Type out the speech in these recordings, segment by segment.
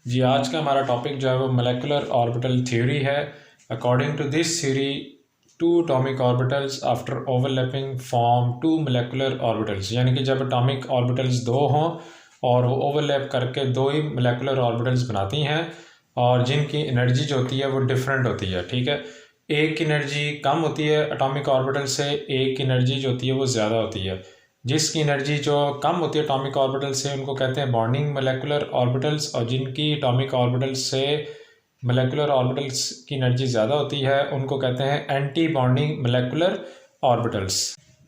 जी, आज का हमारा टॉपिक जो है वो मोलेकुलर ऑर्बिटल थ्योरी है। According to this theory, two atomic orbitals after overlapping form two molecular orbitals, यानी कि जब एटॉमिक ऑर्बिटल्स दो हों और वो ओवरलैप करके दो ही मोलेकुलर ऑर्बिटल्स बनाती हैं और जिनकी एनर्जी जो होती है वो डिफरेंट होती है। ठीक है, एक की एनर्जी कम होती है एटॉमिक ऑर्बिटल से, एक की एनर्जी जो होती है वो ज़्यादा होती है। जिसकी एनर्जी जो कम होती है एटॉमिक ऑर्बिटल से उनको कहते हैं बॉन्डिंग मोलेकुलर ऑर्बिटल्स, और जिनकी एटॉमिक ऑर्बिटल्स से मोलेकुलर ऑर्बिटल्स की एनर्जी ज़्यादा होती है उनको कहते हैं anti bonding molecular orbitals.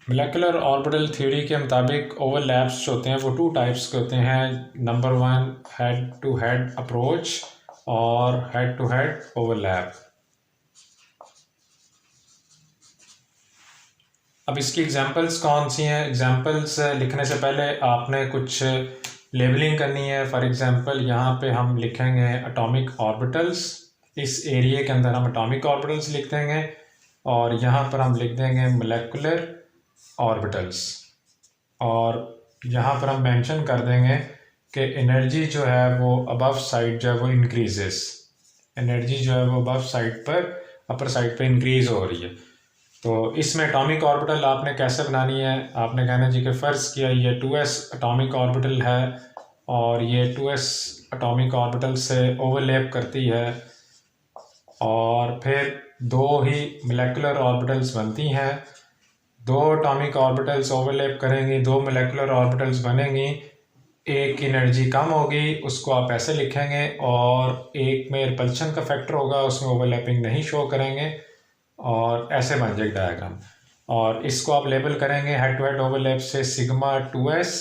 Molecular orbital theory के मुताबिक ओवरलैप्स जो होते हैं वो टू टाइप्स के होते हैं। Number 1 head to head approach और हेड टू हेड ओवरलैप। अब इसकी एग्जांपल्स कौन सी हैं? एग्जांपल्स लिखने से पहले आपने कुछ लेबलिंग करनी है। फॉर एग्जांपल यहाँ पे हम लिखेंगे एटॉमिक ऑर्बिटल्स, इस एरिया के अंदर हम एटॉमिक ऑर्बिटल्स लिख देंगे और यहाँ पर हम लिख देंगे मोलेकुलर ऑर्बिटल्स, और यहाँ पर हम मेंशन कर देंगे कि एनर्जी जो है वो अबव साइड जो है वो इंक्रीजेस, एनर्जी जो है वो अबव साइड पर अपर साइड पर इंक्रीज हो रही है। तो इसमें एटॉमिक ऑर्बिटल आपने कैसे बनानी है? आपने कहना जी कि फ़र्ज़ किया ये 2s एटॉमिक ऑर्बिटल है और ये 2s एटॉमिक ऑर्बिटल से ओवरलैप करती है और फिर दो ही मोलेकुलर ऑर्बिटल्स बनती हैं। दो एटॉमिक ऑर्बिटल्स ओवरलैप करेंगी, दो मोलेकुलर ऑर्बिटल्स बनेंगी, एक की एनर्जी कम होगी उसको आप ऐसे लिखेंगे और एक में रिपल्शन का फैक्टर होगा, उसमें ओवरलैपिंग नहीं शो करेंगे और ऐसे बन जाएगा डायग्राम। और इसको आप लेबल करेंगे हेड टू हेड ओवरलैप से सिग्मा 2s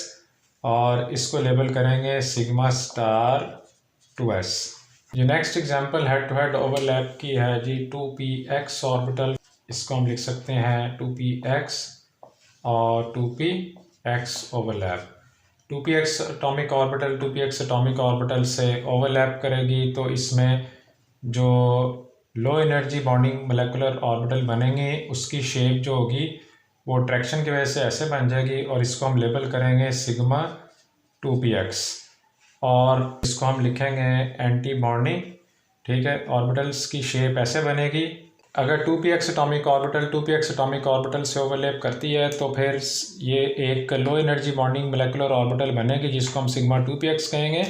और इसको लेबल करेंगे सिग्मा स्टार 2s। ये next example head to head overlap की है जी 2px ऑर्बिटल। इसको हम लिख सकते हैं 2px और 2px overlap. 2px atomic orbital 2px atomic orbital से ओवरलैप करेगी तो इसमें जो low energy bonding molecular orbital बनेंगे उसकी शेप जो होगी वो ट्रैक्शन की वजह से ऐसे बन जाएगी और इसको हम लेबल करेंगे सिग्मा 2px और इसको हम लिखेंगे एंटी बॉन्डिंग। ठीक है, ऑर्बिटल्स की शेप ऐसे बनेगी। अगर 2px atomic orbital 2px atomic orbital से ओवरलैप करती है तो फिर ये एक low energy bonding molecular orbital बनेगी जिसको हम सिग्मा 2px कहेंगे,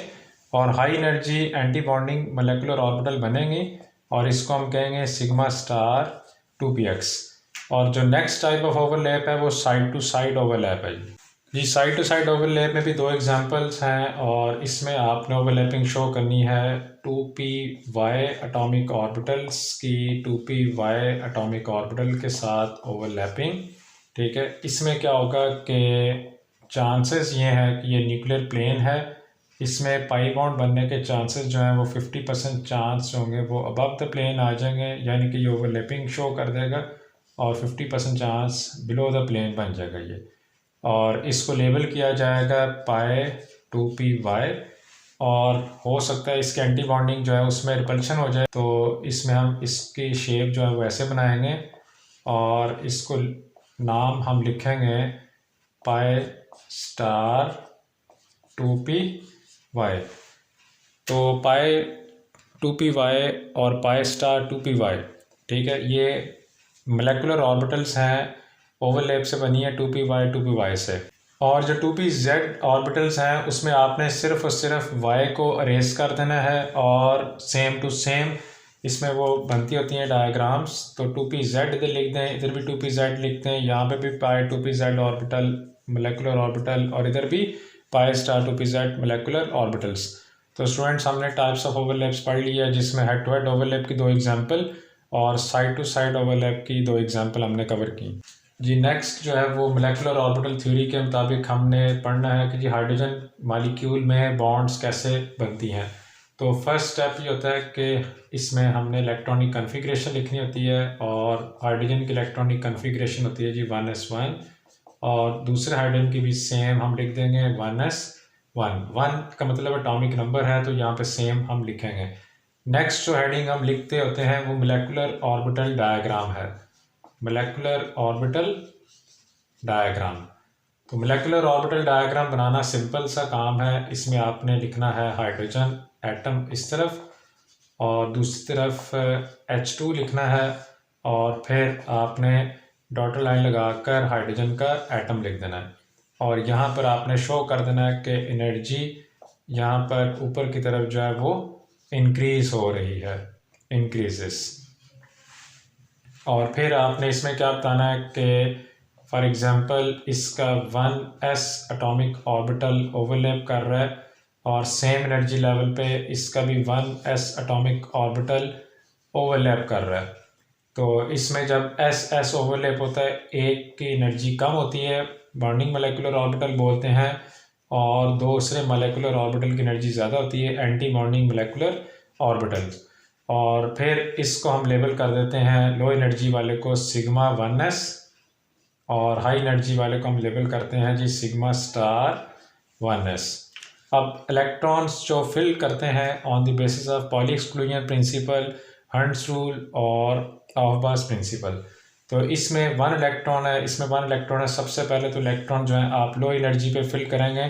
और high energy anti bonding molecular orbital बनेंगी और इसको हम कहेंगे सिग्मा स्टार 2px। और जो नेक्स्ट टाइप ऑफ ओवरलैप है वो साइड टू साइड ओवरलैप है जी। साइड टू साइड ओवरलैप में भी दो एग्जांपल्स हैं और इसमें आपने ओवरलैपिंग शो करनी है 2py एटॉमिक ऑर्बिटल्स की 2py एटॉमिक ऑर्बिटल के साथ ओवरलैपिंग। ठीक है, इसमें क्या होगा कि चांसेस ये हैं कि ये न्यूक्लियर प्लेन है, इसमें पाई बॉन्ड बनने के चांसेस जो हैं वो 50% चांस होंगे वो अबव द प्लेन आ जाएंगे, यानी कि ये ओवरलैपिंग शो कर देगा, और 50% चांस बिलो द प्लेन बन जाएगा ये। और इसको लेबल किया जाएगा पाई 2py, और हो सकता है इसके एंटी बॉन्डिंग जो है उसमें रिपल्शन हो जाए, तो इसमें हम इसकी शेप जो है वो ऐसे बनाएंगे और इसको नाम हम लिखेंगे पाई स्टार 2py। तो पाई 2py और पाई स्टार 2py, ठीक है, ये मोलेकुलर ऑर्बिटल्स हैं, ओवरलैप से बनी है 2py से। और जो 2pz ऑर्बिटल्स हैं उसमें आपने सिर्फ और सिर्फ y को अरेज कर देना है और सेम टू सेम इसमें वो बनती होती हैं डायग्राम्स। तो 2pz इधर लिख दें, इधर भी 2pz लिख दें, यहाँ पे भी पाई 2pz ऑर्बिटल मोलेकुलर ऑर्बिटल और इधर भी पाई स्टार 2pz मोलेकुलर ऑर्बिटल्स। तो स्टूडेंट्स, हमने टाइप्स ऑफ ओवरलैप्स पढ़ लिया जिसमें हेड टू हेड ओवरलैप की दो एग्जांपल और साइड टू साइड ओवरलैप की दो एग्जांपल हमने कवर की जी। नेक्स्ट जो है वो मोलेकुलर ऑर्बिटल थ्योरी के मुताबिक हमने पढ़ना है कि जी हाइड्रोजन मॉलिक्यूल में बॉन्ड्स कैसे बनती हैं। तो फर्स्ट स्टेप ये होता है कि इसमें हमने इलेक्ट्रॉनिक कन्फिग्रेशन लिखनी होती है और हाइड्रोजन की इलेक्ट्रॉनिक कन्फिग्रेशन होती है जी 1s1, और दूसरे हाइड्रोजन की भी सेम हम लिख देंगे 1s1। 1 का मतलब एटॉमिक नंबर है तो यहाँ पे सेम हम लिखेंगे। नेक्स्ट जो हेडिंग हम लिखते होते हैं वो मोलेकुलर ऑर्बिटल डायग्राम है, मोलेकुलर ऑर्बिटल डायग्राम। तो मोलेकुलर ऑर्बिटल डायग्राम बनाना सिंपल सा काम है। इसमें आपने लिखना है हाइड्रोजन एटम इस तरफ और दूसरी तरफ H2 लिखना है, और फिर आपने डॉटर लाइन लगाकर हाइड्रोजन का एटम लिख देना है, और यहाँ पर आपने शो कर देना है कि एनर्जी यहाँ पर ऊपर की तरफ जो है वो इंक्रीज हो रही है, इंक्रीजेस। और फिर आपने इसमें क्या बताना है कि फॉर एग्जांपल इसका 1s एटॉमिक ऑर्बिटल ओवरलैप कर रहा है और सेम एनर्जी लेवल पे इसका भी 1s एटॉमिक ऑर्बिटल ओवरलैप कर रहा है। तो इसमें जब s ओवरलैप होता है, एक की एनर्जी कम होती है, बॉन्डिंग मोलेकुलर ऑर्बिटल बोलते हैं, और दूसरे मोलेकुलर ऑर्बिटल की एनर्जी ज़्यादा होती है, एंटी बॉन्डिंग मोलेकुलर ऑर्बिटल। और फिर इसको हम लेबल कर देते हैं, लो एनर्जी वाले को सिग्मा 1s और हाई एनर्जी वाले को हम लेबल करते हैं जी सिग्मा स्टार 1s। अब इलेक्ट्रॉन्स जो फिल करते हैं on the basis of poly exclusion principle, hunts rule और ऑफबास प्रिंसिपल। तो इसमें 1 इलेक्ट्रॉन है, इसमें 1 इलेक्ट्रॉन है। सबसे पहले तो इलेक्ट्रॉन जो है आप लो एनर्जी पे फिल करेंगे,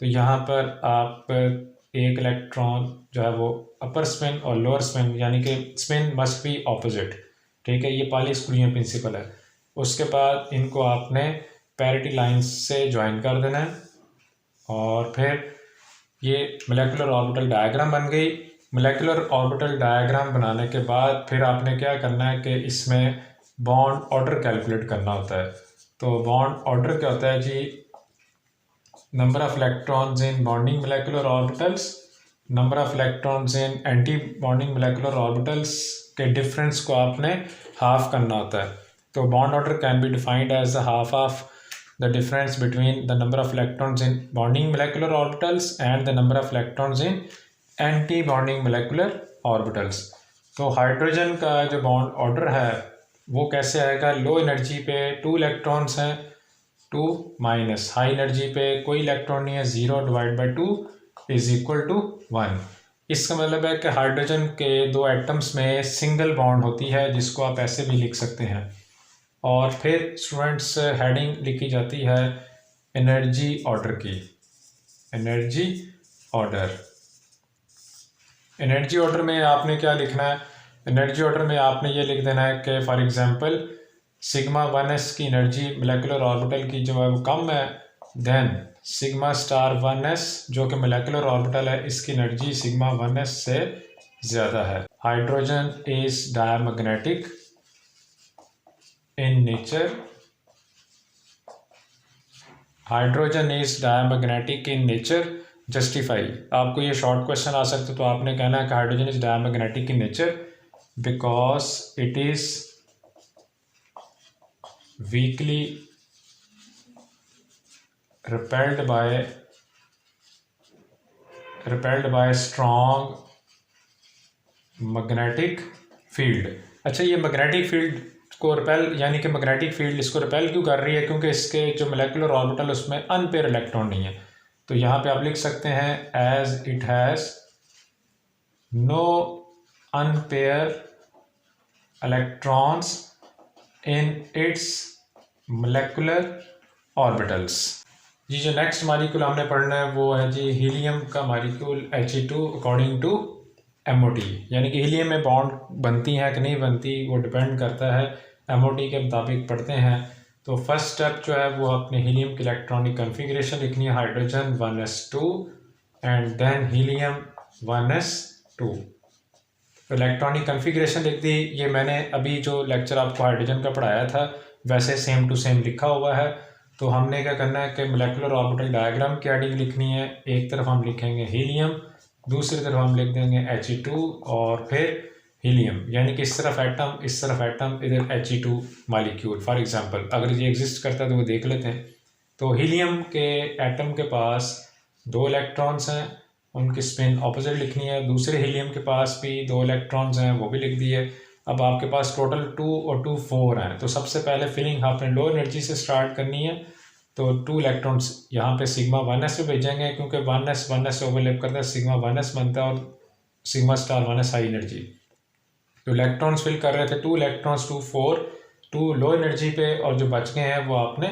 तो यहाँ पर आप एक इलेक्ट्रॉन जो है वो अपर स्पिन और लोअर स्पिन, यानी कि स्पिन मस्ट बी ऑपोजिट, ठीक है, ये पॉली एक्सक्लूजन प्रिंसिपल है। उसके बाद इनको आपने पैरिटी लाइन से ज्वाइन कर देना है, और फिर ये मोलेकुलर ऑर्बिटल डायग्राम बन गई। मोलेकुलर ऑर्बिटल डायग्राम बनाने के बाद फिर आपने क्या करना है कि इसमें बॉन्ड ऑर्डर कैलकुलेट करना होता है। तो बॉन्ड ऑर्डर क्या होता है जी, number of electrons in bonding molecular orbitals, number of electrons in anti bonding molecular orbitals के डिफरेंस को आपने हाफ करना होता है। तो bond order can be defined as the half of the difference between the number of electrons in bonding molecular orbitals and the number of electrons in anti-bonding molecular orbitals। तो hydrogen का जो bond order है वो कैसे आएगा, low energy पे 2 electrons हैं, 2 minus, high energy पे कोई इलेक्ट्रॉन नहीं है, 0 divide by 2 is equal to 1। इसका मतलब है कि हाइड्रोजन के 2 एटम्स में सिंगल बॉन्ड होती है, जिसको आप ऐसे भी लिख सकते हैं। और फिर स्टूडेंट्स हेडिंग लिखी जाती है एनर्जी ऑर्डर की, एनर्जी ऑर्डर। एनर्जी ऑर्डर में आपने क्या लिखना है, एनर्जी ऑर्डर में आपने ये लिख देना है कि फॉर एग्जांपल सिग्मा 1s की एनर्जी मोलेकुलर ऑर्बिटल की जो है वो कम है, देन सिग्मा स्टार 1s जो कि मोलेकुलर ऑर्बिटल है इसकी एनर्जी सिग्मा 1s से ज़्यादा है। Hydrogen is diamagnetic in nature, hydrogen is diamagnetic in nature, justify. आपको ये शॉर्ट क्वेश्चन आ सकते तो आपने कहना है कि hydrogen is diamagnetic in nature because it is weekly repelled by strong magnetic field। अच्छा, ये मैग्नेटिक फील्ड को रिपेल, यानी कि मैग्नेटिक फील्ड इसको रिपेल क्यों कर रही है, क्योंकि इसके जो मोलेकुलर ऑर्बिटल उसमें अनपेयर इलेक्ट्रॉन नहीं है। तो यहाँ पे आप लिख सकते हैं as it has no unpaired electrons in its molecular orbitals. जी, जो नेक्स्ट मालिक्यूल हमने पढ़ना है वो है जी हीलियम का molecule He2 according to MOT, यानी कि हीलियम में बॉन्ड बनती हैं कि नहीं बनती वो डिपेंड करता है, MOT के मुताबिक पढ़ते हैं। तो फर्स्ट स्टेप जो है वो अपने हीलियम की इलेक्ट्रॉनिक कन्फिग्रेशन लिखनी है, hydrogen 1s2 and then helium 1s2। तो इलेक्ट्रॉनिक कन्फिग्रेशन लिख दी। ये मैंने अभी जो लेक्चर आपको हाइड्रोजन का पढ़ाया था वैसे सेम टू सेम लिखा हुआ है। तो हमने क्या करना है कि मोलेकुलर ऑर्बिटल डायग्राम की हेडिंग लिखनी है, एक तरफ हम लिखेंगे हीलियम, दूसरी तरफ हम लिख देंगे He2 और फिर हीलियम, यानी कि इस तरफ एटम इस तरफ एटम, इधर He2 मालिक्यूल। फॉर एग्जांपल अगर ये एग्जिस्ट करता है तो वो देख लेते हैं। तो हीलियम के एटम के पास 2 इलेक्ट्रॉन्स हैं, उनकी स्पिन ऑपोजिट लिखनी है। दूसरे हीलियम के पास भी 2 इलेक्ट्रॉन्स हैं, वो भी लिख दिए। अब आपके पास टोटल 2 और 2 4 हैं। तो सबसे पहले फिलिंग आपने लो एनर्जी से स्टार्ट करनी है। तो 2 इलेक्ट्रॉन्स यहाँ पे सिग्मा 1s पे भेजेंगे, क्योंकि 1s से ओवरलैप करता है, सिग्मा 1s बनता है और sigma star 1s high energy. तो इलेक्ट्रॉन्स फिल कर रहे थे 2 इलेक्ट्रॉन्स 2 4, 2 लो एनर्जी पे, और जो बच गए हैं वो आपने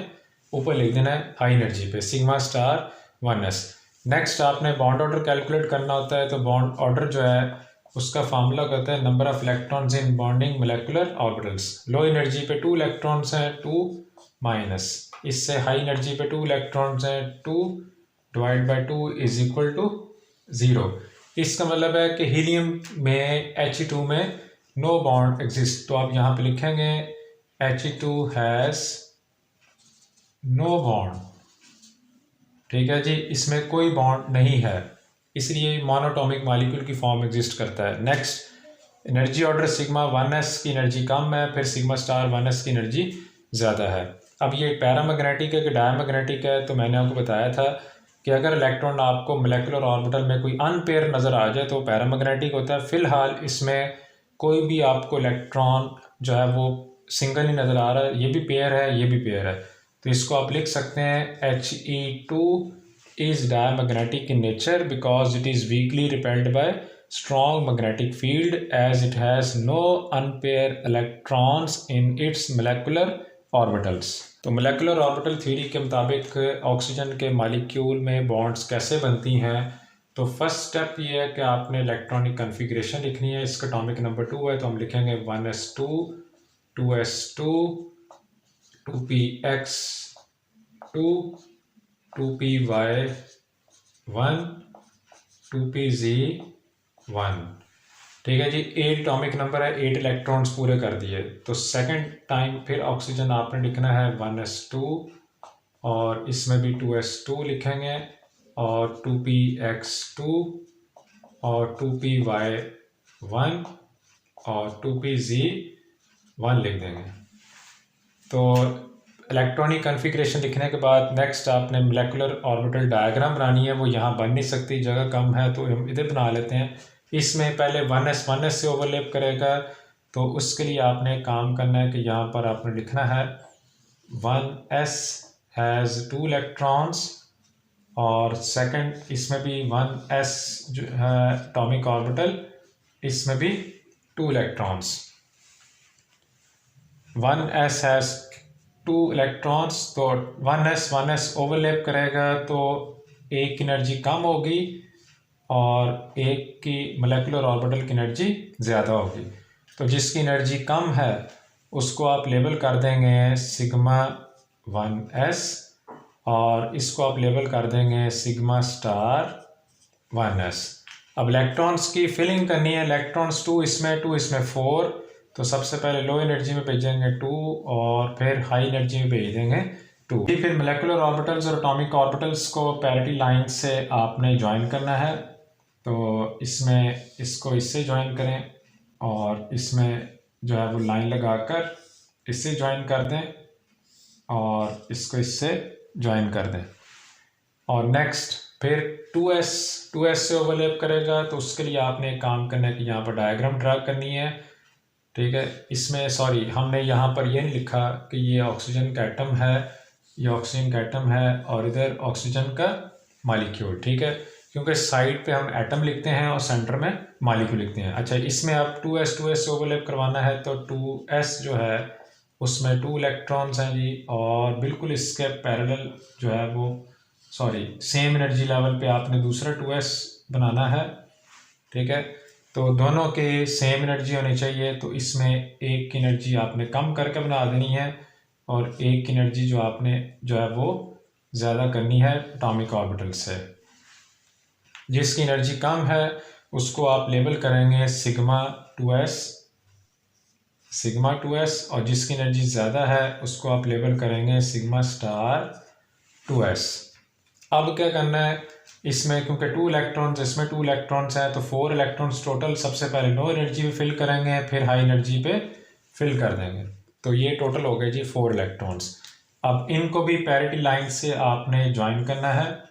ऊपर लिख देना है हाई एनर्जी पे सिग्मा स्टार 1s। नेक्स्ट आपने बॉन्ड ऑर्डर कैलकुलेट करना होता है, तो बॉन्ड ऑर्डर जो है उसका फार्मूला कहता है number of electrons in bonding molecular orbitals. Low energy पे 2 इलेक्ट्रॉन्स हैं 2 माइनस, इससे हाई एनर्जी पे 2 इलेक्ट्रॉन्स हैं 2 divide by 2 is equal to 0। इसका मतलब है कि हीलियम में He2 में नो बॉन्ड एग्जिस्ट, तो आप यहाँ पे लिखेंगे He2 हैज़ नो बॉन्ड। ठीक है जी, इसमें कोई बॉन्ड नहीं है, इसलिए मोनोटॉमिक मॉलिक्यूल की फॉर्म एग्जिस्ट करता है। Next energy order sigma 1s की एनर्जी कम है, फिर सिग्मा स्टार 1s की एनर्जी ज़्यादा है। अब ये पैरामैग्नेटिक है कि डायमैग्नेटिक है, तो मैंने आपको बताया था कि अगर इलेक्ट्रॉन आपको मोलेकुलर ऑर्बिटल में कोई अनपेयर नज़र आ जाए तो पैरामैग्नेटिक होता है। फ़िलहाल इसमें कोई भी आपको इलेक्ट्रॉन जो है वो सिंगल ही नज़र आ रहा है, ये भी पेयर है, ये भी पेयर है, तो इसको आप लिख सकते हैं He2 is diamagnetic in nature because it is weakly repelled by strong magnetic field as it has no unpaired electrons in its molecular orbitals। तो मोलेकुलर ऑर्बिटल थ्योरी के मुताबिक ऑक्सीजन के मॉलिक्यूल में बॉन्ड्स कैसे बनती हैं, तो फर्स्ट स्टेप ये है कि आपने इलेक्ट्रॉनिक कन्फिग्रेशन लिखनी है। इसका एटॉमिक नंबर 2 है, तो हम लिखेंगे 1s2 2s2 2px2 2py1 2pz1। ठीक है जी, 8 एटॉमिक नंबर है, 8 इलेक्ट्रॉन्स पूरे कर दिए। तो सेकंड टाइम फिर ऑक्सीजन आपने लिखना है 1s2 और इसमें भी 2s2 लिखेंगे और 2px2 और 2py1 और 2pz1 लिख देंगे। तो इलेक्ट्रॉनिक कन्फिग्रेशन लिखने के बाद नेक्स्ट आपने मोलेकुलर ऑर्बिटल डायग्राम बनानी है, वो यहाँ बन नहीं सकती, जगह कम है, तो हम इधर बना लेते हैं। इसमें पहले 1s से ओवरलैप करेगा, तो उसके लिए आपने काम करना है कि यहाँ पर आपने लिखना है 1s हैज़ 2 इलेक्ट्रॉन्स और सेकंड इसमें भी 1s जो है एटॉमिक ऑर्बिटल, इसमें भी 2 इलेक्ट्रॉन्स। 1s हैज़ 2 इलेक्ट्रॉन्स, तो 1s ओवरलैप करेगा तो एक की एनर्जी कम होगी और एक की मोलेकुलर ऑर्बिटल की एनर्जी ज़्यादा होगी। तो जिसकी एनर्जी कम है उसको आप लेबल कर देंगे सिग्मा 1s और इसको आप लेबल कर देंगे सिग्मा स्टार 1s। अब इलेक्ट्रॉन्स की फिलिंग करनी है, इलेक्ट्रॉन्स 2 इसमें 4, तो सबसे पहले लो एनर्जी में भेजेंगे 2 और फिर हाई एनर्जी में भेज देंगे 2। फिर मोलेकुलर ऑर्बिटल्स और एटॉमिक ऑर्बिटल्स को पैरिटी लाइन से आपने ज्वाइन करना है, तो इसमें इसको इससे ज्वाइन करें और इसमें जो है वो लाइन लगाकर इससे ज्वाइन कर दें और इसको इससे ज्वाइन कर दें। और नेक्स्ट फिर 2s से ओवरलैप करेगा, तो उसके लिए आपने एक काम करना है कि यहाँ पर डायग्राम ड्रा करनी है। ठीक है, इसमें सॉरी हमने यहाँ पर ये नहीं लिखा कि ये ऑक्सीजन का एटम है, ये ऑक्सीजन का एटम है और इधर ऑक्सीजन का मॉलिक्यूल। ठीक है, क्योंकि साइड पे हम एटम लिखते हैं और सेंटर में मॉलिक्यूल लिखते हैं। अच्छा, इसमें आप 2s से ओवरलैप करवाना है, तो 2s जो है उसमें 2 इलेक्ट्रॉन्स हैं जी और बिल्कुल इसके पैरेलल जो है वो सॉरी सेम एनर्जी लेवल पे आपने दूसरा 2s बनाना है। ठीक है, तो दोनों के सेम एनर्जी होनी चाहिए, तो इसमें एक की एनर्जी आपने कम करके बना देनी है और एक की एनर्जी जो आपने जो है वो ज़्यादा करनी है एटॉमिक ऑर्बिटल से। जिसकी एनर्जी कम है उसको आप लेबल करेंगे सिग्मा 2s और जिसकी एनर्जी ज़्यादा है उसको आप लेबल करेंगे सिग्मा स्टार 2s। अब क्या करना है, इसमें क्योंकि 2 इलेक्ट्रॉन्स इसमें 2 इलेक्ट्रॉन्स हैं, तो 4 इलेक्ट्रॉन्स टोटल सबसे पहले लो एनर्जी पे फिल करेंगे, फिर हाई एनर्जी पे फिल कर देंगे, तो ये टोटल हो गए जी 4 इलेक्ट्रॉन्स। अब इनको भी पैरिटी लाइन से आपने ज्वाइन करना है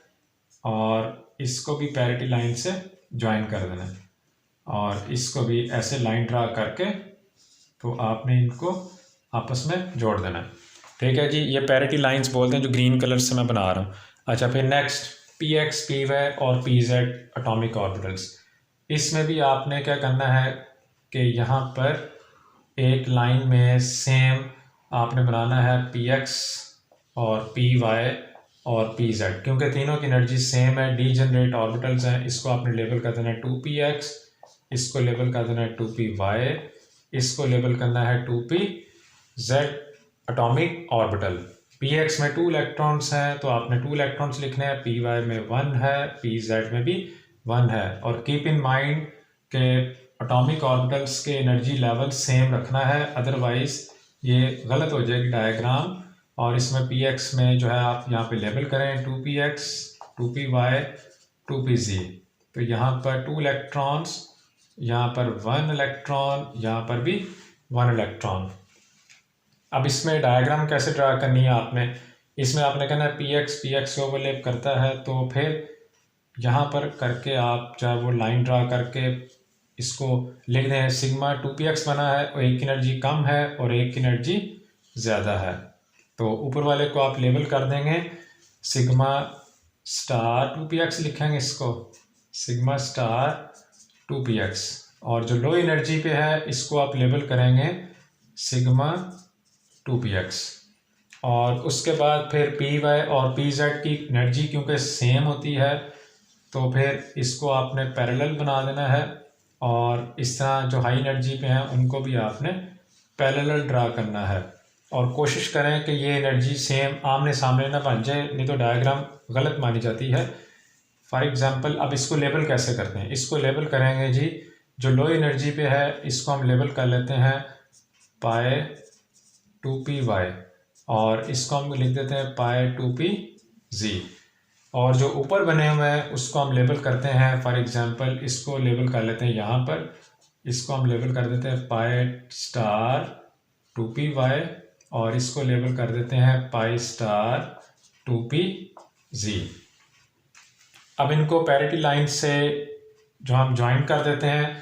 और इसको भी पैरिटी लाइन से ज्वाइन कर देना है और इसको भी ऐसे लाइन ड्रा करके तो आपने इनको आपस में जोड़ देना है। ठीक है जी, ये पैरिटी लाइंस बोलते हैं जो ग्रीन कलर से मैं बना रहा हूँ। अच्छा, फिर नेक्स्ट px py और pz एटॉमिक ऑर्बिटल्स, इसमें भी आपने क्या करना है कि यहाँ पर एक लाइन में सेम आपने बनाना है px और पी वाई और पी जेड, क्योंकि तीनों की एनर्जी सेम है, डीजेनरेट ऑर्बिटल्स हैं। इसको आपने लेबल कर देना है 2px, इसको लेबल कर देना है 2py, इसको लेबल करना है 2pz एटॉमिक ऑर्बिटल। px में 2 इलेक्ट्रॉन्स हैं तो आपने 2 इलेक्ट्रॉन्स लिखने हैं, py में 1 है, pz में भी 1 है। और कीप इन माइंड के एटॉमिक ऑर्बिटल्स के एनर्जी लेवल सेम रखना है, अदरवाइज ये गलत हो जाएगी डायग्राम। और इसमें px में जो है आप यहाँ पे लेबल करें 2px, 2py, 2pz। तो यहाँ पर 2 इलेक्ट्रॉन्स, यहाँ पर 1 इलेक्ट्रॉन, यहाँ पर भी 1 इलेक्ट्रॉन। अब इसमें डायग्राम कैसे ड्रा करनी है आपने, इसमें आपने कहना है px से ओवरलैप करता है, तो फिर यहाँ पर करके आप चाहे वो लाइन ड्रा करके इसको लिख दें सिग्मा 2px बना है और एक की एनर्जी कम है और एक की एनर्जी ज़्यादा है। तो ऊपर वाले को आप लेबल कर देंगे सिग्मा स्टार 2px लिखेंगे, इसको सिग्मा स्टार 2px। और जो लो एनर्जी पे है इसको आप लेबल करेंगे सिग्मा 2px। और उसके बाद फिर py और pz की एनर्जी क्योंकि सेम होती है तो फिर इसको आपने पैरेलल बना देना है, और इस तरह जो हाई एनर्जी पे हैं उनको भी आपने पैरेलल ड्रा करना है। और कोशिश करें कि ये एनर्जी सेम आमने सामने ना बन जाए, नहीं तो डायग्राम गलत मानी जाती है। फॉर एग्जांपल अब इसको लेबल कैसे करते हैं, इसको लेबल करेंगे जी, जो लो एनर्जी पे है इसको हम लेबल कर लेते हैं पाई 2py, और इसको हम लिख देते हैं पाई 2pz। और जो ऊपर बने हुए हैं उसको हम लेबल करते हैं, फॉर एग्जांपल इसको लेबल कर लेते हैं यहाँ पर, इसको हम लेबल कर देते हैं पाई स्टार 2py, और इसको लेबल कर देते हैं पाई स्टार 2pz। अब इनको पैरिटी लाइन से जो हम ज्वाइन कर देते हैं,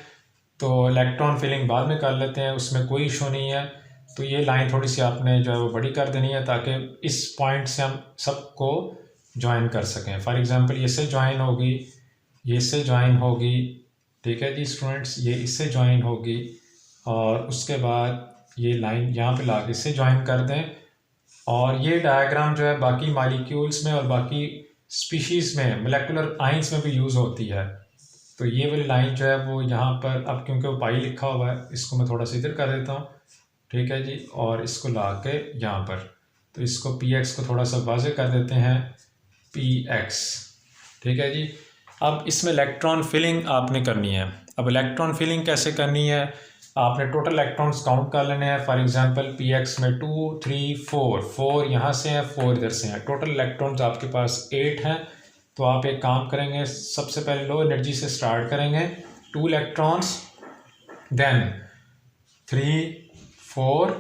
तो इलेक्ट्रॉन फिलिंग बाद में कर लेते हैं, उसमें कोई इशू नहीं है। तो ये लाइन थोड़ी सी आपने जो है वो बड़ी कर देनी है ताकि इस पॉइंट से हम सबको ज्वाइन कर सकें। फॉर एग्जांपल ये इससे ज्वाइन होगी, ये इससे ज्वाइन होगी, ठीक है जी स्टूडेंट्स, ये इससे ज्वाइन होगी, और उसके बाद ये लाइन यहाँ पे लाके इससे ज्वाइन कर दें। और ये डायग्राम जो है बाकी मॉलिक्यूल्स में और बाकी स्पीशीज़ में, मोलेकुलर आइंस में भी यूज़ होती है। तो ये वाली लाइन जो है वो यहाँ पर, अब क्योंकि वो पाई लिखा हुआ है इसको मैं थोड़ा सा इधर कर देता हूँ, ठीक है जी, और इसको ला के यहाँ पर, तो इसको px को थोड़ा सा वाज़े कर देते हैं px, ठीक है जी। अब इसमें इलेक्ट्रॉन फिलिंग आपने करनी है। अब इलेक्ट्रॉन फिलिंग कैसे करनी है, आपने टोटल इलेक्ट्रॉन्स काउंट कर लेने हैं। फॉर एग्जांपल px में 2 3 4 यहाँ से हैं, 4 इधर से हैं, टोटल इलेक्ट्रॉन्स आपके पास 8 हैं। तो आप एक काम करेंगे, सबसे पहले लो एनर्जी से स्टार्ट करेंगे, 2 इलेक्ट्रॉन्स, देन 3 4,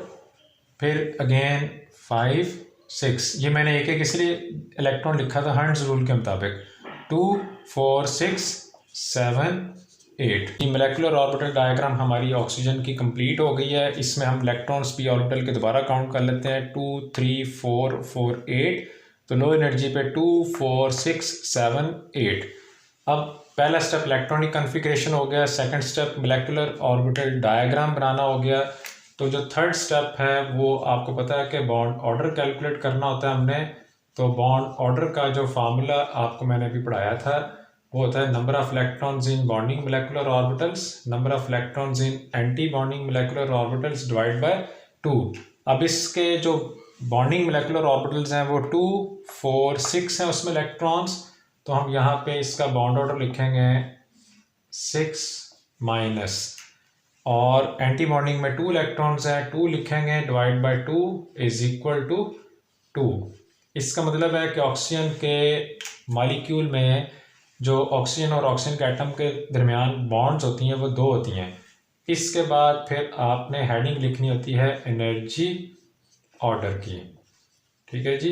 फिर अगेन 5 6। ये मैंने एक एक इसलिए इलेक्ट्रॉन लिखा था हर्ट्ज रूल के मुताबिक, 2 4 6 7 8। ये मोलेकुलर ऑर्बिटल डायग्राम हमारी ऑक्सीजन की कंप्लीट हो गई है। इसमें हम इलेक्ट्रॉन्स पी ऑर्बिटल के दोबारा काउंट कर लेते हैं, 2 3 4 4 8। तो लो एनर्जी पे 2 4 6 7 8। अब पहला स्टेप इलेक्ट्रॉनिक कन्फिग्रेशन हो गया, second step molecular orbital diagram बनाना हो गया। तो जो थर्ड स्टेप है वो आपको पता है कि बॉन्ड ऑर्डर कैलकुलेट करना होता है हमने। तो बॉन्ड ऑर्डर का जो फार्मूला आपको मैंने अभी पढ़ाया था वो होता है number of electrons in bonding molecular orbitals, number of electrons in anti bonding molecular orbitals divide by 2। अब इसके जो बॉन्डिंग मोलेकुलर ऑर्बिटल्स हैं वो 2 4 6 हैं उसमें इलेक्ट्रॉन्स, तो हम यहाँ पे इसका बॉन्ड ऑर्डर लिखेंगे 6 माइनस, और एंटी बॉन्डिंग में 2 इलेक्ट्रॉन्स हैं, 2 लिखेंगे, divide by 2 is equal to 2। इसका मतलब है कि ऑक्सीजन के मॉलिक्यूल में जो ऑक्सीजन और ऑक्सीजन के एटम के दरमियान बॉन्ड्स होती हैं वो 2 होती हैं। इसके बाद फिर आपने हेडिंग लिखनी होती है एनर्जी ऑर्डर की, ठीक है जी,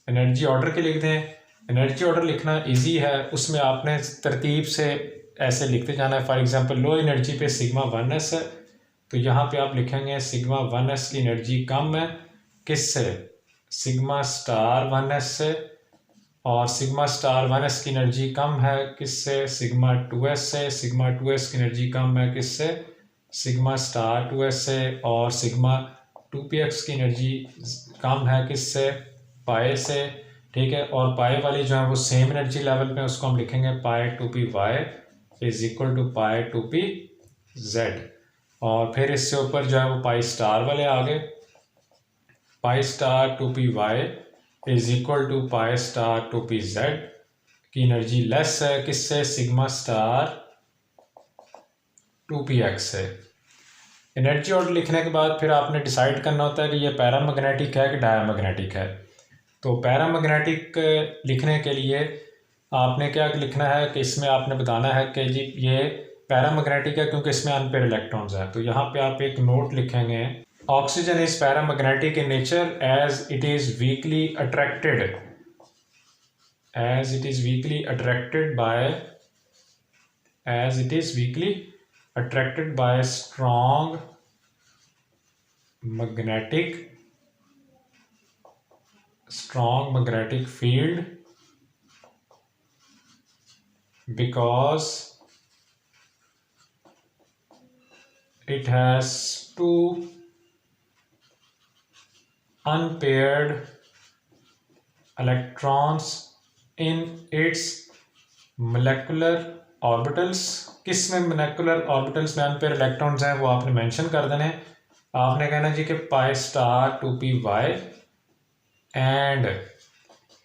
एनर्जी ऑर्डर की लिख दें। एनर्जी ऑर्डर लिखना इजी है, उसमें आपने तरतीब से ऐसे लिखते जाना है। फॉर एग्जांपल लो एनर्जी पे सिग्मा 1s है, तो यहाँ पे आप लिखेंगे सिग्मा 1s की एनर्जी कम है किससे, सिग्मा स्टार 1s से, और सिग्मा स्टार 1s की एनर्जी कम है किससे, सिग्मा 2s से, सिग्मा 2s की एनर्जी कम है किससे, सिग्मा स्टार 2s से, और सिग्मा 2px की एनर्जी कम है किससे, पाई से, ठीक है। और पाई वाली जो है वो सेम एनर्जी लेवल पे, उसको हम लिखेंगे pi two P Y is equal to pi two P Z. और फिर इससे ऊपर जो है वो पाई स्टार वाले आ गए, pi star two P Y is equal to pi star two P Z की एनर्जी लेस है किससे, sigma star two P X से। एनर्जी ऑर्डर लिखने के बाद फिर आपने डिसाइड करना होता है कि ये पैरामैग्नेटिक है कि डायमैग्नेटिक है। तो पैरामैग्नेटिक लिखने के लिए आपने क्या लिखना है कि इसमें आपने बताना है कि जी ये पैरामैग्नेटिक है क्योंकि इसमें अनपेयर इलेक्ट्रॉन्स हैं। तो यहाँ पे आप एक नोट लिखेंगे, oxygen is paramagnetic in nature as it is weakly attracted, as it is weakly attracted by strong magnetic field because it has two unpaired electrons in its molecular orbitals। किस में molecular orbitals में unpair electrons हैं वो आपने mention कर देने। आपने कहना जी कि pi star two P Y and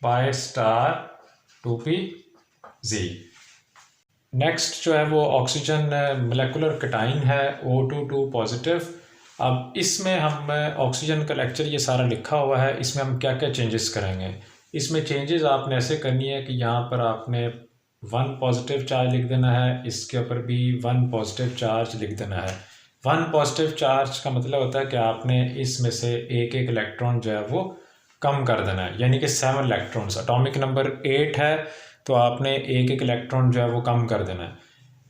pi star two P G. Next जो है वो ऑक्सीजन मोलेकुलर कटाइन है O22 पॉजिटिव। अब इसमें हम ऑक्सीजन का लेक्चर ये सारा लिखा हुआ है, इसमें हम क्या क्या चेंजेस करेंगे। इसमें चेंजेस आपने ऐसे करनी है कि यहाँ पर आपने 1 पॉजिटिव चार्ज लिख देना है, इसके ऊपर भी 1 पॉजिटिव चार्ज लिख देना है। 1 पॉजिटिव चार्ज का मतलब होता है कि आपने इसमें से एक एक इलेक्ट्रॉन जो है वो कम कर देना है, यानी कि 7 इलेक्ट्रॉन्स, एटॉमिक नंबर 8 है तो आपने एक एक इलेक्ट्रॉन जो है वो कम कर देना है।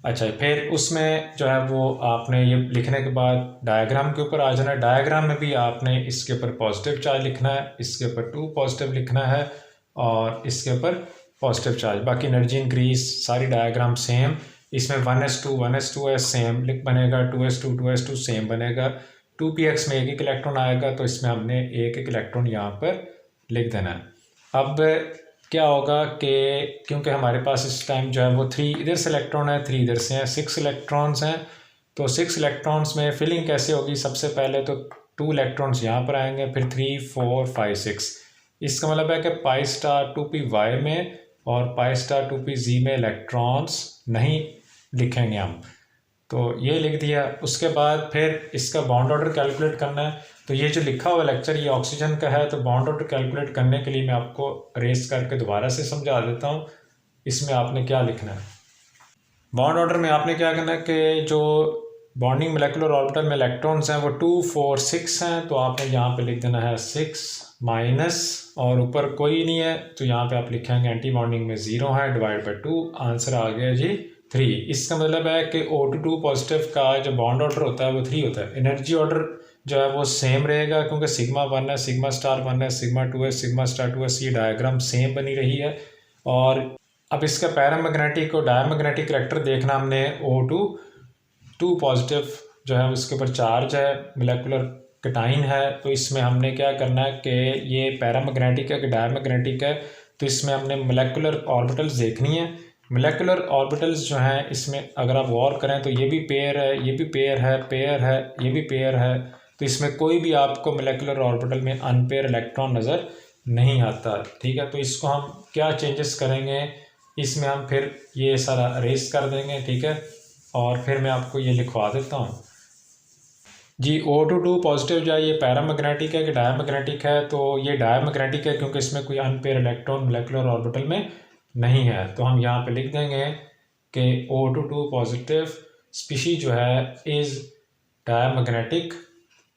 अच्छा, फिर उसमें जो है वो आपने ये लिखने के बाद डायग्राम के ऊपर आ जाना है। डायग्राम में भी आपने इसके ऊपर पॉजिटिव चार्ज लिखना है, इसके ऊपर 2 पॉजिटिव लिखना है और इसके ऊपर पॉजिटिव चार्ज। बाकी एनर्जी इंक्रीज सारी डायग्राम सेम। इसमें 1s2 1s2 सेम लिख बनेगा, 2s2 2s2 सेम बनेगा, 2px में एक एक इलेक्ट्रॉन आएगा तो इसमें हमने एक एक इलेक्ट्रॉन यहाँ पर लिख देना है। अब क्या होगा कि क्योंकि हमारे पास इस टाइम जो है वो 3 इधर से इलेक्ट्रॉन है, 3 इधर से हैं, 6 इलेक्ट्रॉन्स हैं। तो 6 इलेक्ट्रॉन्स में फिलिंग कैसे होगी, सबसे पहले तो 2 इलेक्ट्रॉन्स यहाँ पर आएंगे, फिर 3 4 5 6। इसका मतलब है कि pi star two P Y में और pi star two P G में इलेक्ट्रॉन्स नहीं लिखेंगे हम, तो ये लिख दिया। उसके बाद फिर इसका बॉन्ड ऑर्डर कैलकुलेट करना है। तो ये जो लिखा हुआ लेक्चर ये ऑक्सीजन का है, तो बॉन्ड ऑर्डर कैलकुलेट करने के लिए मैं आपको रेस करके दोबारा से समझा देता हूँ। इसमें आपने क्या लिखना है, बॉन्ड ऑर्डर में आपने क्या करना है कि जो बॉन्डिंग मोलेकुलर ऑर्बिटल में इलेक्ट्रॉन्स हैं वो 2 4 6 हैं, तो आपने यहाँ पे लिख देना है 6 माइनस, और ऊपर कोई नहीं है तो यहाँ पे आप लिखेंगे एंटी बॉन्डिंग में 0 है, डिवाइड बाई 2, आंसर आ गया जी 3। इसका मतलब है कि O22 पॉजिटिव का जो बॉन्ड ऑर्डर होता है वो 3 होता है। एनर्जी ऑर्डर जो है वो सेम रहेगा क्योंकि सिग्मा 1 है, सिग्मा स्टार 1 है, सिग्मा 2 है, सिग्मा स्टार 2 है। ये डायग्राम सेम बनी रही है। और अब इसका पैरामैग्नेटिक और डायमैग्नेटिक करैक्टर देखना हमने। O22 पॉजिटिव जो है उसके ऊपर चार्ज है, मोलेकुलर कटाइन है, तो इसमें हमने क्या करना है कि ये पैरामैग्नेटिक है कि डायमैग्नेटिक है, तो इसमें हमने मोलेकुलर ऑर्बिटल्स देखनी है। मोलेकुलर ऑर्बिटल्स जो हैं इसमें अगर आप गौर करें तो ये भी पेयर है, ये भी पेयर है, पेयर है, ये भी पेयर है, तो इसमें कोई भी आपको मोलेकुलर ऑर्बिटल में अनपेयर इलेक्ट्रॉन नज़र नहीं आता। ठीक है, तो इसको हम क्या चेंजेस करेंगे, इसमें हम फिर ये सारा अरेज कर देंगे। ठीक है, और फिर मैं आपको ये लिखवा देता हूँ जी। O22 पॉजिटिव जो है ये पैरामैग्नेटिक है कि डायमैग्नेटिक है, तो ये डायमैग्नेटिक है क्योंकि इसमें कोई अनपेयर इलेक्ट्रॉन मोलेकुलर ऑर्बिटल में नहीं है। तो हम यहाँ पे लिख देंगे कि O22 पॉजिटिव स्पीशीज जो है is diamagnetic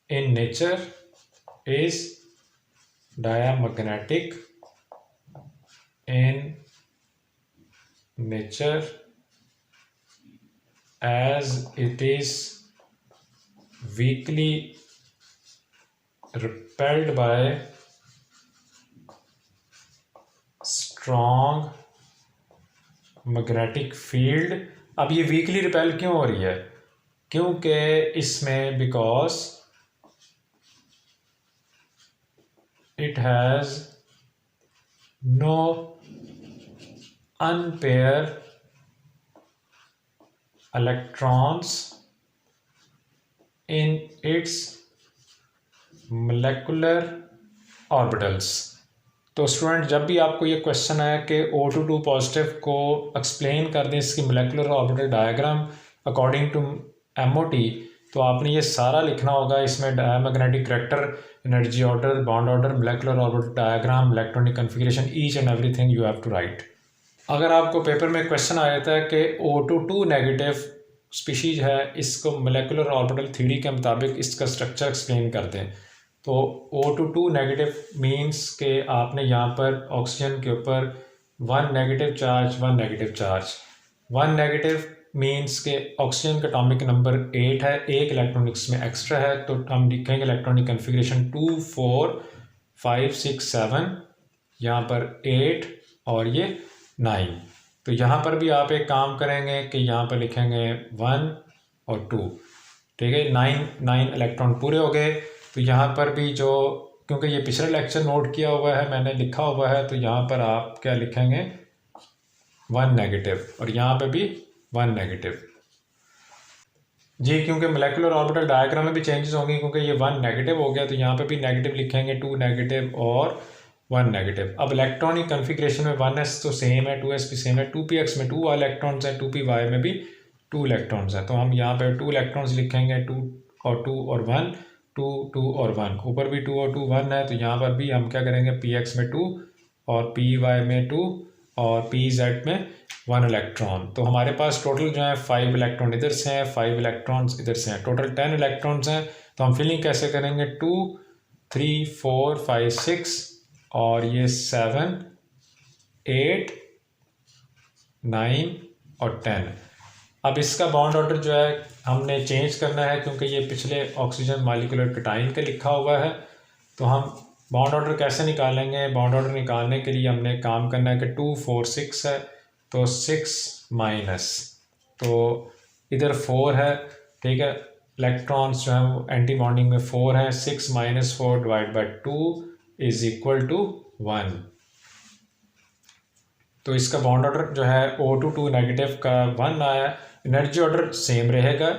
in nature, is diamagnetic in nature as it is weakly repelled by strong magnetic field। अब ये वीकली रिपेल क्यों हो रही है, क्योंकि इसमें because it has no unpaired electrons in its molecular orbitals. तो स्टूडेंट जब भी आपको ये क्वेश्चन है कि O22 पॉजिटिव को एक्सप्लेन कर दें इसकी molecular orbital diagram according to MOT, तो आपने ये सारा लिखना होगा। इसमें diamagnetic character, energy order, bond order, molecular orbital diagram, electronic configuration, each and everything you have to write. अगर आपको पेपर में क्वेश्चन आ जाता है कि O22 नेगेटिव स्पीशीज है, इसको मोलेकुलर ऑर्बिटल थ्योरी के मुताबिक इसका स्ट्रक्चर एक्सप्लेन कर दें, तो O22 नेगेटिव मीन्स के आपने यहाँ पर ऑक्सीजन के ऊपर 1 negative charge, 1 negative charge. 1 negative means के ऑक्सीजन का एटॉमिक नंबर 8 है, एक इलेक्ट्रॉनिक्स में एक्स्ट्रा है, तो हम लिखेंगे इलेक्ट्रॉनिक कन्फिगरेशन 2 4 5 6 7, यहाँ पर 8 और ये 9। तो यहाँ पर भी आप एक काम करेंगे कि यहाँ पर लिखेंगे 1 और 2, ठीक है। 9 इलेक्ट्रॉन पूरे हो गए। तो यहाँ पर भी जो, क्योंकि ये पिछला लेक्चर नोट किया हुआ है, मैंने लिखा हुआ है, तो यहाँ पर आप क्या लिखेंगे 1 नेगेटिव और यहाँ पे भी 1 नेगेटिव जी, क्योंकि मोलेकुलर ऑर्बिटल डायग्राम में भी चेंजेस होंगे, क्योंकि ये 1 नेगेटिव हो गया, तो यहाँ पे भी नेगेटिव लिखेंगे, 2 नेगेटिव और 1 नेगेटिव। अब इलेक्ट्रॉनिक कन्फिग्रेशन में 1s तो सेम है, 2s भी सेम है, 2px में 2 इलेक्ट्रॉन्स हैं, 2py में भी 2 इलेक्ट्रॉन्स हैं। तो हम यहाँ पे 2 इलेक्ट्रॉन्स लिखेंगे, 2 और 2 और 1, 2 2 और 1, ऊपर भी 2 और 2 1 है, तो यहाँ पर भी हम क्या करेंगे, px में 2 और py में 2 और pz में 1 इलेक्ट्रॉन। तो हमारे पास टोटल जो है 5 इलेक्ट्रॉन इधर से हैं, 5 इलेक्ट्रॉन्स इधर से हैं, टोटल 10 इलेक्ट्रॉन्स हैं। तो हम फिलिंग कैसे करेंगे, 2 3 4 5 6 और ये 7 8 9 और 10। अब इसका बॉन्ड ऑर्डर जो है हमने चेंज करना है, क्योंकि ये पिछले ऑक्सीजन मॉलिक्यूलर कैटाइन का लिखा हुआ है। तो हम बॉन्ड ऑर्डर कैसे निकालेंगे, बॉन्ड ऑर्डर निकालने के लिए हमने काम करना है कि 2 4 6 है, तो 6 माइनस, तो इधर 4 है, ठीक है। इलेक्ट्रॉन्स जो है वो एंटी बॉन्डिंग में 4 है, 6 minus 4 divide by 2 is equal to 1। तो इसका बॉन्ड ऑर्डर जो है O22 नेगेटिव का 1 आया। एनर्जी ऑर्डर सेम रहेगा।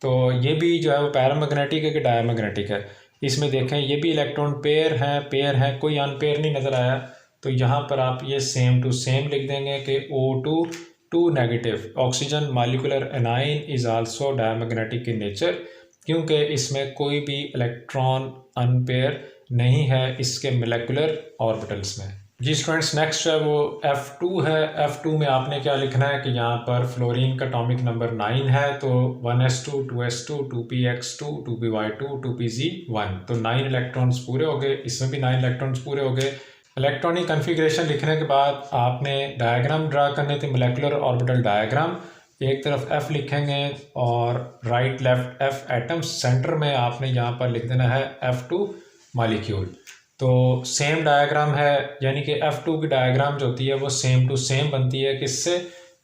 तो ये भी जो है वो पैरामैग्नेटिक है कि डायमैग्नेटिक है, इसमें देखें ये भी इलेक्ट्रॉन पेयर हैं, कोई अनपेयर नहीं नज़र आया। तो यहाँ पर आप ये सेम टू सेम लिख देंगे कि O22 negative oxygen molecular A9 is also diamagnetic in nature, क्योंकि इसमें कोई भी इलेक्ट्रॉन अनपेयर नहीं है इसके मोलेकुलर ऑर्बिटल्स में। जी स्टूडेंट्स, नेक्स्ट जो है वो F2 है। F2 में आपने क्या लिखना है कि यहाँ पर फ्लोरीन का एटॉमिक नंबर 9 है, तो 1s2 2s2 2px2 2py2 2pz1, तो 9 इलेक्ट्रॉन्स पूरे हो गए, इसमें भी 9 इलेक्ट्रॉन्स पूरे हो गए। इलेक्ट्रॉनिक कन्फिग्रेशन लिखने के बाद आपने डायग्राम ड्रा करने थे, मोलेकुलर ऑर्बिटल डायग्राम। एक तरफ F लिखेंगे और right left F atom, centre में आपने यहाँ पर लिख देना है F2 मॉलिक्यूल। तो सेम डायग्राम है, यानी कि F2 की डायग्राम जो होती है वो सेम टू सेम बनती है, किससे,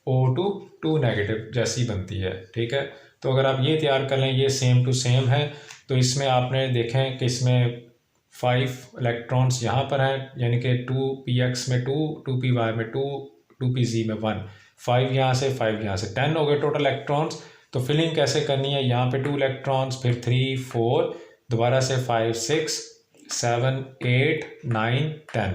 O22 नेगेटिव जैसी बनती है, ठीक है। तो अगर आप ये तैयार कर लें, ये सेम टू सेम है, तो इसमें आपने देखें कि इसमें 5 इलेक्ट्रॉन्स यहाँ पर हैं, यानी कि 2px में 2, 2py में 2, 2pz में 1, 5 यहाँ से 5 यहाँ से, 10 हो गए टोटल इलेक्ट्रॉन्स। तो फिलिंग कैसे करनी है, यहाँ पे 2 इलेक्ट्रॉन्स, फिर 3 4, दोबारा से 5 6 7 8 9 10।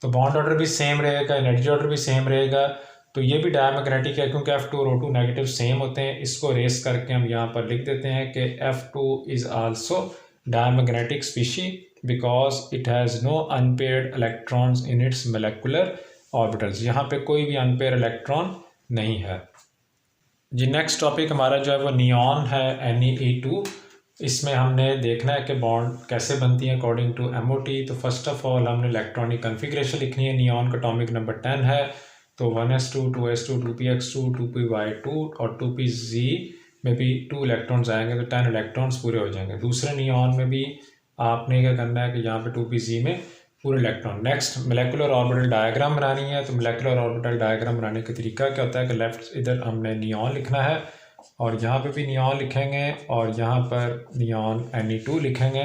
तो बॉन्ड ऑर्डर भी सेम रहेगा, एनर्जी ऑर्डर भी सेम रहेगा। तो ये भी डायमैग्नेटिक है, क्योंकि F2 और O2 नेगेटिव सेम होते हैं। इसको रेस करके हम यहाँ पर लिख देते हैं कि F2 is also diamagnetic species because it has no unpaired electrons in its molecular orbitals. यहाँ पे कोई भी अनपेयर इलेक्ट्रॉन नहीं है। जी नेक्स्ट टॉपिक हमारा जो है वो नियॉन है, Ne2। इसमें हमने देखना है कि बॉन्ड कैसे बनती है अकॉर्डिंग टू MOT। तो फर्स्ट ऑफ ऑल हमने इलेक्ट्रॉनिक कन्फिग्रेशन लिखनी है। नियॉन का एटॉमिक नंबर 10 है, तो 1s2 2s2 2px2 2py2 और 2pz में भी 2 इलेक्ट्रॉन्स आएंगे, तो 10 इलेक्ट्रॉन्स पूरे हो जाएंगे। दूसरे नियॉन में भी आपने क्या करना है कि यहाँ पे 2pz में पूरे electron. Next molecular orbital diagram बनानी है। तो मोलेकुलर ऑर्बिटल डायग्राम बनाने का तरीका क्या होता है कि लेफ्ट इधर हमने नियॉन लिखना है और यहाँ पे भी नियॉन लिखेंगे और यहाँ पर नियॉन Ne2 लिखेंगे।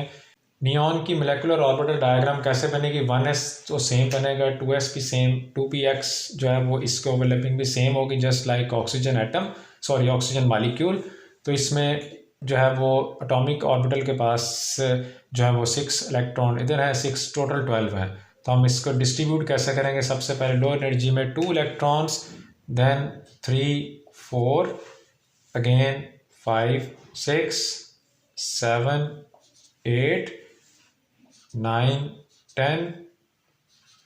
नियॉन की मोलेकुलर ऑर्बिटल डायग्राम कैसे बनेगी, 1s तो सेम बनेगा, 2s भी सेम, 2px जो है वो इसके ओवरलैपिंग भी सेम होगी, just like oxygen atom, sorry oxygen molecule. तो इसमें जो है वो एटॉमिक ऑर्बिटल के पास जो है वो 6 इलेक्ट्रॉन, इधर है 6, टोटल 12 हैं। तो हम इसको डिस्ट्रीब्यूट कैसे करेंगे, सबसे पहले लो एनर्जी में 2 इलेक्ट्रॉन्स, देन 3 4, अगेन 5 6 7 8 9 10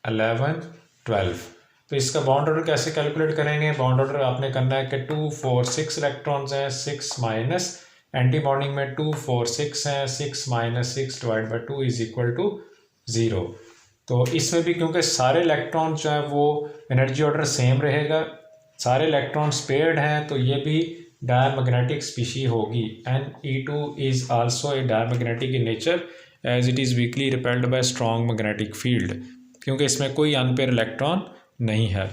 11 12। तो इसका बॉन्ड ऑर्डर कैसे कैलकुलेट करेंगे, बॉन्ड ऑर्डर आपने करना है कि 2 4 6 इलेक्ट्रॉन्स हैं, 6 माइनस एंटी बॉन्डिंग में 2 4 6 हैं, 6 minus 6 divide by 2 is equal to 0। तो इसमें भी क्योंकि सारे इलेक्ट्रॉन्स जो है वो एनर्जी ऑर्डर सेम रहेगा, सारे इलेक्ट्रॉन्स पेयर्ड हैं, तो ये भी डायमैग्नेटिक स्पीशी होगी। Ne2 is also a diamagnetic in nature as it is weakly repelled by strong magnetic field, क्योंकि इसमें कोई अनपेयर इलेक्ट्रॉन नहीं है।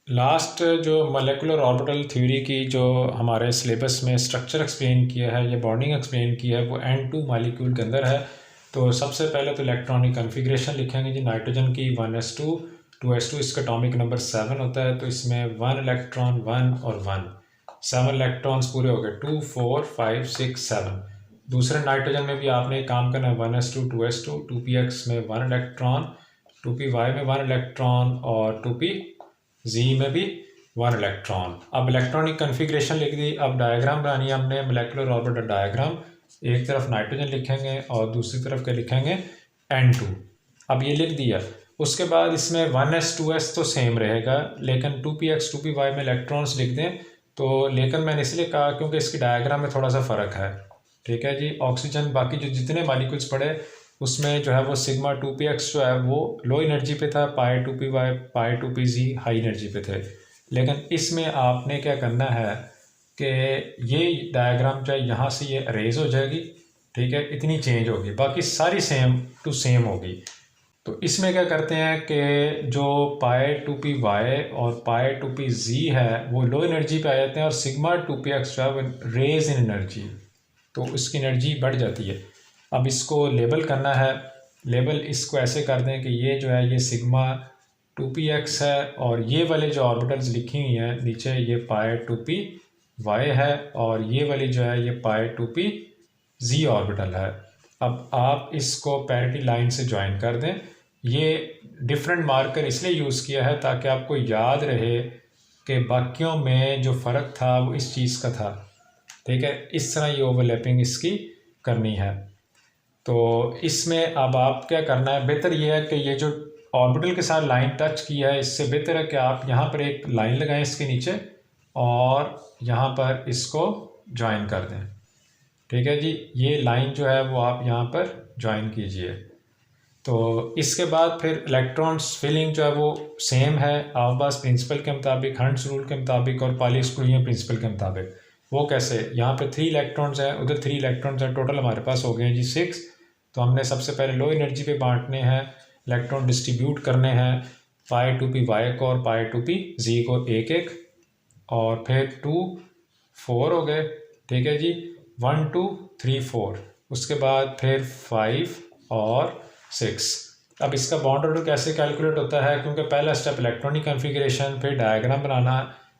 लास्ट जो मोलेकुलर ऑर्बिटल थ्योरी की जो हमारे सिलेबस में स्ट्रक्चर एक्सप्लेन किया है, ये बॉन्डिंग एक्सप्लेन किया है, वो N2 मालिक्यूल के अंदर है। तो सबसे पहले तो इलेक्ट्रॉनिक कन्फिग्रेशन लिखेंगे जी, नाइट्रोजन की 1s2 2s2, इसका एटॉमिक नंबर 7 होता है, तो इसमें 1 इलेक्ट्रॉन 1 और 1, 7 इलेक्ट्रॉन्स पूरे हो गए, 2 4 5 6 7। दूसरे नाइट्रोजन में भी आपने काम करना है, 1s2 2s2, 2px में 1 इलेक्ट्रॉन, 2py में 1 इलेक्ट्रॉन और 2pz में भी 1 इलेक्ट्रॉन। अब इलेक्ट्रॉनिक कन्फिग्रेशन लिख दी। अब डायग्राम बनानी है हमने, मोलेकुलर ऑर्बिटल डायग्राम। एक तरफ नाइट्रोजन लिखेंगे और दूसरी तरफ क्या लिखेंगे, N2। अब ये लिख दिया। उसके बाद इसमें 1s 2s तो सेम रहेगा, लेकिन 2px 2py में इलेक्ट्रॉन्स लिख दें। तो लेकिन मैंने इसलिए कहा क्योंकि इसकी डायग्राम में थोड़ा सा फ़र्क है, ठीक है जी। ऑक्सीजन बाकी जो जितने मालिक्यूल्स पड़े उसमें जो है वो सिग्मा 2px जो है वो लो एनर्जी पे था, पाई 2py पाई 2pz हाई एनर्जी पे थे। लेकिन इसमें आपने क्या करना है कि ये डायग्राम चाहे यहाँ से ये अरेज हो जाएगी, ठीक है, इतनी चेंज होगी, बाकी सारी सेम टू सेम होगी। तो इसमें क्या करते हैं कि जो पाई 2py और पाई 2pz है वो लो एनर्जी पे आ जाते हैं, और सिग्मा 2px जो है वो रेज इन एनर्जी, तो उसकी एनर्जी बढ़ जाती है। अब इसको लेबल करना है, लेबल इसको ऐसे कर दें कि ये जो है ये सिग्मा 2px है, और ये वाले जो ऑर्बिटल्स लिखी हुई हैं नीचे ये पाई 2py है, और ये वाली जो है ये पाई 2pz ऑर्बिटल है। अब आप इसको पैरिटी लाइन से ज्वाइन कर दें। ये डिफरेंट मार्कर इसलिए यूज़ किया है ताकि आपको याद रहे कि बाकियों में जो फ़र्क था वो इस चीज़ का था, ठीक है। इस तरह ये ओवरलैपिंग इसकी करनी है। तो इसमें अब आप क्या करना है, बेहतर ये है कि ये जो ऑर्बिटल के साथ लाइन टच किया है, इससे बेहतर है कि आप यहाँ पर एक लाइन लगाएं इसके नीचे और यहाँ पर इसको ज्वाइन कर दें, ठीक है जी। ये लाइन जो है वो आप यहाँ पर ज्वाइन कीजिए। तो इसके बाद फिर इलेक्ट्रॉन्स फिलिंग जो है वो सेम है आउबास प्रिंसिपल के मुताबिक, हंट्स रूल के मुताबिक और पाली-स्क्रूइयन प्रिंसिपल के मुताबिक। वो कैसे, यहाँ पे 3 इलेक्ट्रॉन्स हैं, उधर 3 इलेक्ट्रॉन्स हैं, टोटल हमारे पास हो गए हैं जी 6। तो हमने सबसे पहले लो एनर्जी पे बांटने हैं, इलेक्ट्रॉन डिस्ट्रीब्यूट करने हैं, पाई 2py को और पाई 2pz को एक एक, और फिर 2 4 हो गए, ठीक है जी, 1 2 3 4। उसके बाद फिर 5 और 6। अब इसका बॉन्ड ऑर्डर कैसे कैलकुलेट होता है, क्योंकि पहला स्टेप इलेक्ट्रॉनिक कन्फिग्रेशन, फिर डायग्राम बनाना,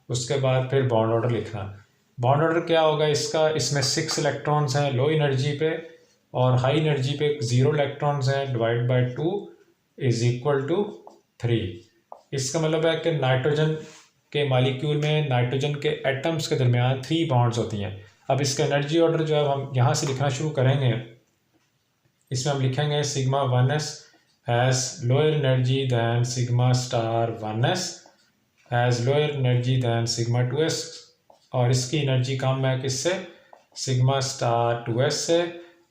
उसके बाद फिर बॉन्ड ऑर्डर लिखना। बॉन्ड ऑर्डर क्या होगा इसका, इसमें 6 इलेक्ट्रॉन्स हैं लो एनर्जी पे, और हाई एनर्जी पे 0 इलेक्ट्रॉन्स हैं, divide by 2 is equal to 3। इसका मतलब है कि नाइट्रोजन के मालिक्यूल में नाइट्रोजन के एटम्स के दरमियान 3 बॉन्ड्स होती हैं। अब इसका एनर्जी ऑर्डर जो है हम यहाँ से लिखना शुरू करेंगे। इसमें हम लिखेंगे sigma 1s has lower energy than sigma star 1s has lower energy than sigma 2s, और इसकी एनर्जी कम है किससे, सिग्मा स्टार 2s से,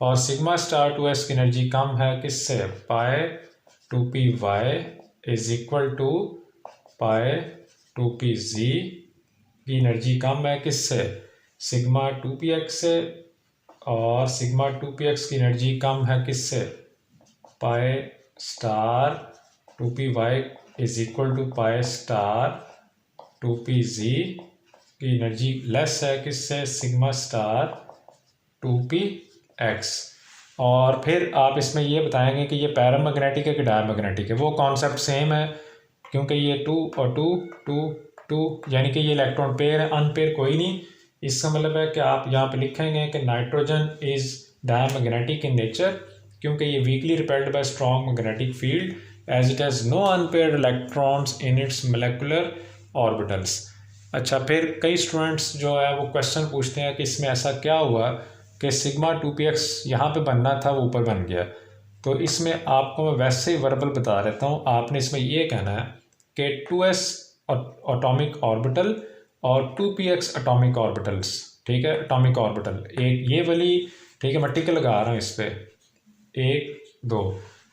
और सिग्मा स्टार 2s की एनर्जी कम है किससे, pi 2py is equal to pi 2pz की एनर्जी कम है किससे, सिग्मा 2px से, और सिग्मा 2px की एनर्जी कम है किससे, pi star 2py is equal to pi star 2pz की एनर्जी लेस है किससे, सिग्मा स्टार 2px। और फिर आप इसमें ये बताएंगे कि ये पैरामैग्नेटिक है कि डायमैग्नेटिक है। वो कॉन्सेप्ट सेम है, क्योंकि ये 2 और 2 2 2 यानी कि ये इलेक्ट्रॉन पेयर है, अनपेयर कोई नहीं। इसका मतलब है कि आप यहाँ पे लिखेंगे कि nitrogen is diamagnetic in nature, क्योंकि ये weakly repelled by strong magnetic field as it has no unpaired electrons in its molecular orbitals. अच्छा, फिर कई स्टूडेंट्स जो है वो क्वेश्चन पूछते हैं कि इसमें ऐसा क्या हुआ कि सिग्मा 2px यहाँ पे बनना था वो ऊपर बन गया। तो इसमें आपको मैं वैसे ही वर्बल बता देता हूँ। आपने इसमें ये कहना है कि 2s एटॉमिक ऑर्बिटल और 2px एटॉमिक ऑर्बिटल्स, ठीक है, एटॉमिक ऑर्बिटल एक ये वाली, ठीक है, मैं टिक लगा रहा हूँ इस पर, 1 2,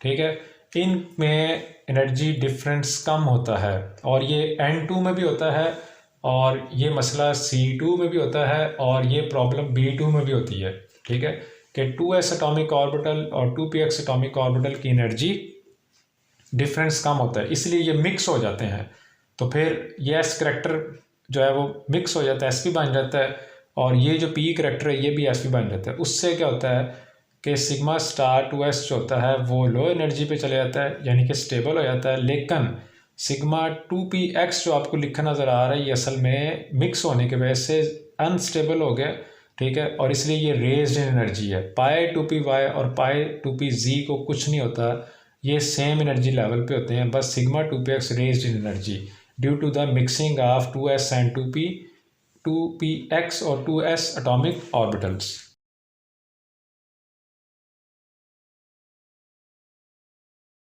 ठीक है, इनमें एनर्जी डिफरेंस कम होता है और ये N2 में भी होता है और ये मसला C2 में भी होता है और ये प्रॉब्लम B2 में भी होती है, ठीक है, कि 2s एटॉमिक ऑर्बिटल और 2px एटॉमिक ऑर्बिटल की एनर्जी डिफरेंस कम होता है, इसलिए ये मिक्स हो जाते हैं। तो फिर ये s करैक्टर जो है वो मिक्स हो जाता है, sp बन जाता है, और ये जो p करैक्टर है ये भी sp बन जाता है। उससे क्या होता है कि सिग्मा स्टार 2s जो होता है वो लो एनर्जी पे चले जाता है, यानी कि स्टेबल हो जाता है। लेकिन सिग्मा 2px जो आपको लिखा नज़र आ रहा है ये असल में मिक्स होने की वजह से अनस्टेबल हो गया, ठीक है, और इसलिए ये रेज्ड इन एनर्जी है। पाई 2py और पाई 2pz को कुछ नहीं होता, ये सेम एनर्जी लेवल पे होते हैं, बस sigma 2px raised in energy due to the mixing of 2s and 2px और 2s एटॉमिक ऑर्बिटल्स।